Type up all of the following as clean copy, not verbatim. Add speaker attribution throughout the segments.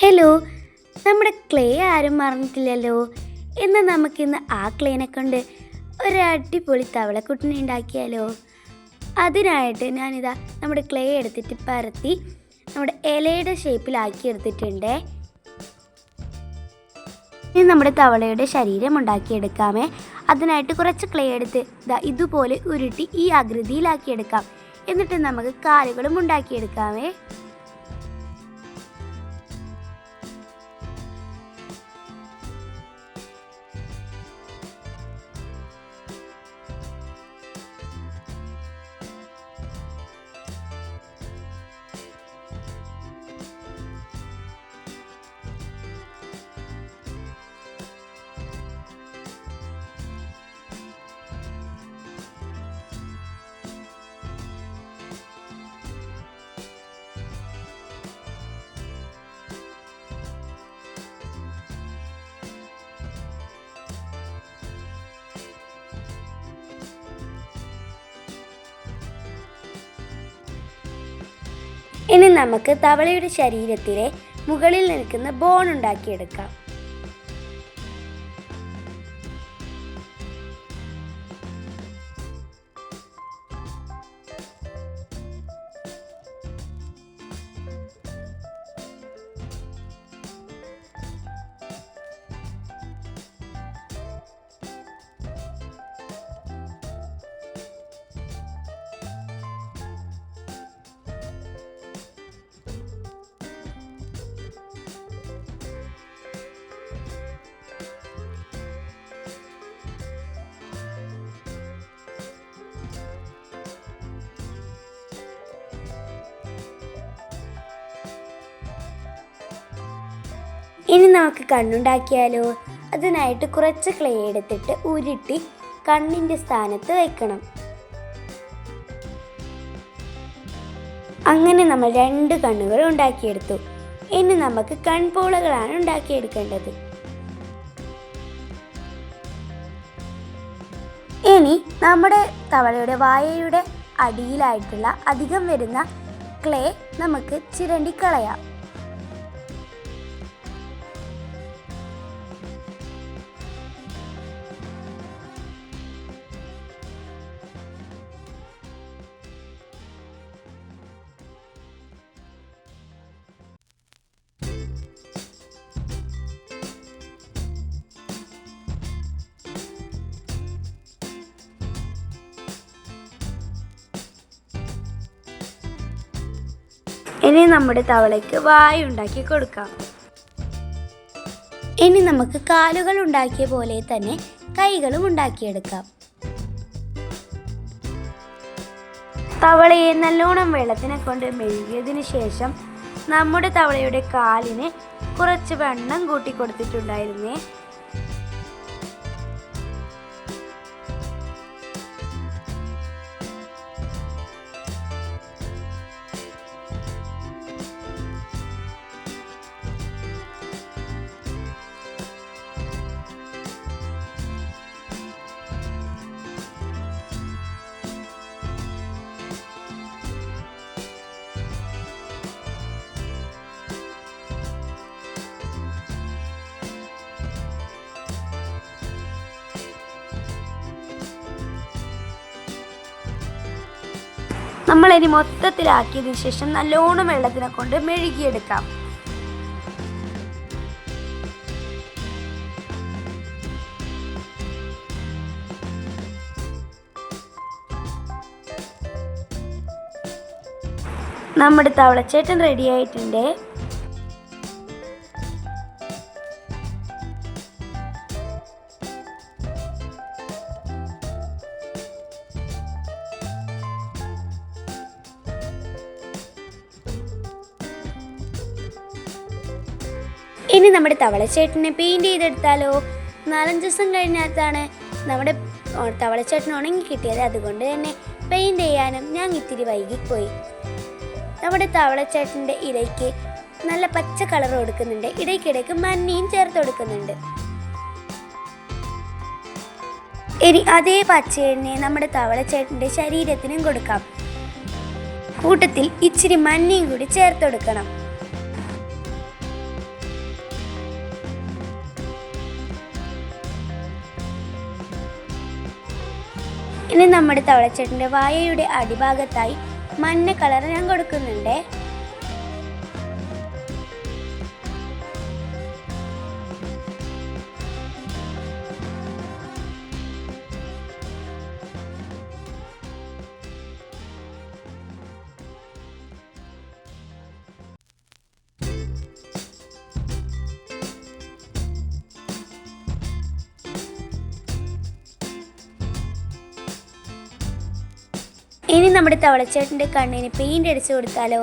Speaker 1: Hello, നമ്മുടെ clay ആരും മറന്നിട്ടില്ലല്ലോ. എന്നാൽ നമുക്കിന്ന് ആ ക്ലേനെ കൊണ്ട് ഒരു അടിപൊളി തവളക്കുട്ടിനെ ഉണ്ടാക്കിയാലോ. അതിനായിട്ട് ഞാനിതാ നമ്മുടെ ക്ലേ എടുത്തിട്ട് പരത്തി നമ്മുടെ ഇലയുടെ ഷേപ്പിലാക്കി എടുത്തിട്ടുണ്ട്. ഇനി നമ്മുടെ തവളയുടെ ശരീരം ഉണ്ടാക്കിയെടുക്കാമേ. അതിനായിട്ട് കുറച്ച് ക്ലേ എടുത്ത് ഇതുപോലെ ഉരുട്ടി ഈ ആകൃതിയിലാക്കിയെടുക്കാം. എന്നിട്ട് നമുക്ക് കാലുകളും ഉണ്ടാക്കിയെടുക്കാമേ. ഇനി നമുക്ക് തവളയുടെ ശരീരത്തിലെ മുകളിൽ നിൽക്കുന്ന ബോൺ ഉണ്ടാക്കിയെടുക്കാം. ഇനി നമുക്ക് കണ്ണുണ്ടാക്കിയാലോ. അതിനായിട്ട് കുറച്ച് ക്ലേ എടുത്തിട്ട് ഉരുട്ടി കണ്ണിൻ്റെ സ്ഥാനത്ത് വെക്കണം. അങ്ങനെ നമ്മൾ 2 കണ്ണുകൾ ഉണ്ടാക്കിയെടുത്തു. ഇനി നമുക്ക് കൺപോളകളാണ് ഉണ്ടാക്കിയെടുക്കേണ്ടത്. ഇനി നമ്മുടെ തവളയുടെ വായയുടെ അടിയിലായിട്ടുള്ള അധികം വരുന്ന ക്ലേ നമുക്ക് ചിരണ്ടി കളയാം. ഇനി നമ്മുടെ തവളയ്ക്ക് വായ ഉണ്ടാക്കി കൊടുക്കാം. ഇനി നമുക്ക് കാലുകൾ ഉണ്ടാക്കിയ പോലെ തന്നെ കൈകളും ഉണ്ടാക്കിയെടുക്കാം. തവളയെ നല്ലോണം വെള്ളത്തിനെ കൊണ്ട് മെഴുകിയതിന് ശേഷം നമ്മുടെ തവളയുടെ കാലിന് കുറച്ച് വെണ്ണം കൂട്ടി കൊടുത്തിട്ടുണ്ടായിരുന്നേ. നമ്മളിനി മൊത്തത്തിലാക്കിയതിനു ശേഷം നല്ലോണം വെള്ളത്തിനെ കൊണ്ട് മെഴുകിയെടുക്കാം. നമ്മുടെ തവളച്ചേട്ടൻ റെഡി ആയിട്ടുണ്ട്. ഇനി നമ്മുടെ തവളച്ചേട്ടനെ പെയിൻറ് ചെയ്തെടുത്താലോ. 4-5 ദിവസം കഴിഞ്ഞാലാണ് നമ്മുടെ തവളച്ചേട്ടൻ ഉണങ്ങി കിട്ടിയത്. അതുകൊണ്ട് തന്നെ പെയിൻറ് ചെയ്യാനും ഞാൻ ഇത്തിരി വൈകിപ്പോയി. നമ്മുടെ തവളച്ചേട്ടൻ്റെ ഇടയ്ക്ക് നല്ല പച്ച കളർ കൊടുക്കുന്നുണ്ട്. ഇടയ്ക്കിടയ്ക്ക് മഞ്ഞയും ചേർത്ത് കൊടുക്കുന്നുണ്ട്. ഇനി അതേ പച്ച എണ്ണ നമ്മുടെ തവളച്ചേട്ടൻ്റെ ശരീരത്തിനും കൊടുക്കാം. കൂട്ടത്തിൽ ഇച്ചിരി മഞ്ഞയും കൂടി ചേർത്ത് കൊടുക്കണം. ഇനി നമ്മുടെ തവളച്ചേട്ടൻ്റെ വായയുടെ അടിഭാഗത്തായി മഞ്ഞ കളർ ഞാൻ കൊടുക്കുന്നുണ്ട്. ഇനി നമ്മുടെ തവളച്ചേട്ടൻ്റെ കണ്ണിന് പെയിൻ്റ് അടിച്ചു കൊടുത്താലോ?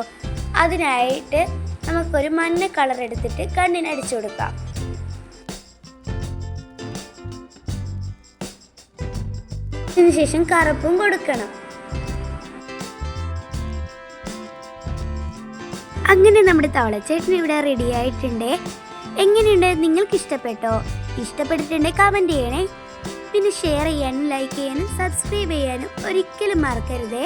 Speaker 1: അതിനായിട്ട് നമുക്കൊരു മഞ്ഞ കളർ എടുത്തിട്ട് കണ്ണിന് അടിച്ചു കൊടുക്കാം. അതിനുശേഷം കറുപ്പും കൊടുക്കണം. അങ്ങനെ നമ്മുടെ തവളച്ചേട്ടൻ ഇവിടെ റെഡി ആയിട്ടുണ്ട്. എങ്ങനെയുണ്ട്? നിങ്ങൾക്ക് ഇഷ്ടപ്പെട്ടോ? ഇഷ്ടപ്പെട്ടിട്ടുണ്ടെങ്കിൽ കമൻറ്റ് ചെയ്യണേ. പിന്നെ ഷെയർ ചെയ്യാനും ലൈക്ക് ചെയ്യാനും സബ്സ്ക്രൈബ് ചെയ്യാനും ഒരിക്കലും മറക്കരുതേ.